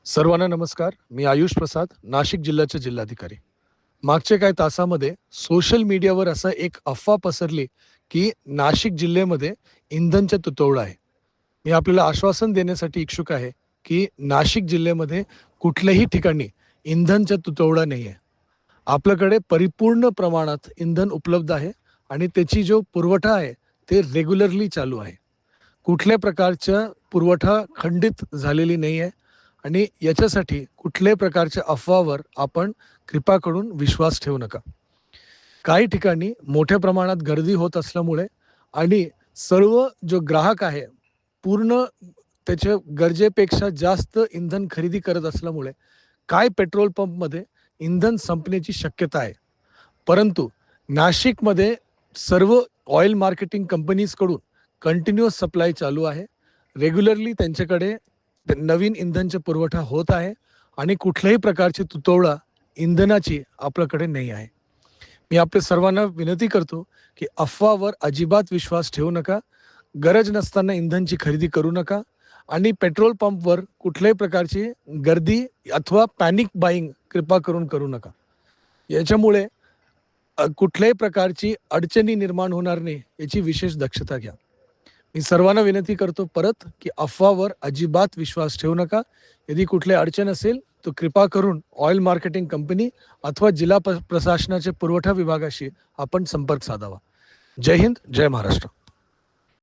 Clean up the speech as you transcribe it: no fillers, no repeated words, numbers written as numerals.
सर्वांना नमस्कार. मी आयुष प्रसाद, नाशिक जिल्ह्याचे जिल्हाधिकारी. मागच्या काही तासामध्ये सोशल मीडियावर असा एक अफवा पसरली की नाशिक जिल्ह्यामध्ये इंधनचा तुटवडा आहे. मी आपल्याला आश्वासन देण्यासाठी इच्छुक आहे की नाशिक जिल्ह्यामध्ये कुठल्याही ठिकाणी इंधनचा तुटवडा नाही आहे. आपल्याकडे परिपूर्ण प्रमाणात इंधन उपलब्ध आहे आणि त्याची जो पुरवठा आहे ते रेग्युलरली चालू आहे. कुठल्याही प्रकारचा पुरवठा खंडित झालेली नाही आहे आणि याच्यासाठी कुठल्याही प्रकारच्या अफवावर आपण कृपा करून विश्वास ठेवू नका. काही ठिकाणी मोठ्या प्रमाणात गर्दी होत असल्यामुळे आणि सर्व जो ग्राहक आहे पूर्ण त्याच्या गरजेपेक्षा जास्त इंधन खरेदी करत असल्यामुळे काय पेट्रोल पंपमध्ये इंधन संपण्याची शक्यता आहे. परंतु नाशिकमध्ये सर्व ऑइल मार्केटिंग कंपनीजकडून कंटिन्युअस सप्लाय चालू आहे. रेग्युलरली त्यांच्याकडे नवीन इंधनचा पुरवठा होत आहे आणि कुठल्याही प्रकारची तुटवडा इंधनाची आपल्याकडे नाही आहे. मी आपल्या सर्वांना विनंती करतो की अफवावर अजिबात विश्वास ठेवू नका. गरज नसताना इंधनची खरेदी करू नका आणि पेट्रोल पंपवर कुठल्याही प्रकारची गर्दी अथवा पॅनिक बाईंग कृपा करून करू नका. याच्यामुळे कुठल्याही प्रकारची अडचणी निर्माण होणार नाही याची विशेष दक्षता घ्या. मी सर्वांना विनंती करतो परत की अफवावर अजिबात विश्वास ठेवू नका. यदि कुठली अडचण असेल तर कृपा करून ऑइल मार्केटिंग कंपनी अथवा जिल्हा प्रशासनाच्या पुरवठा विभागाशी आपण संपर्क साधावा. जय हिंद, जय महाराष्ट्र.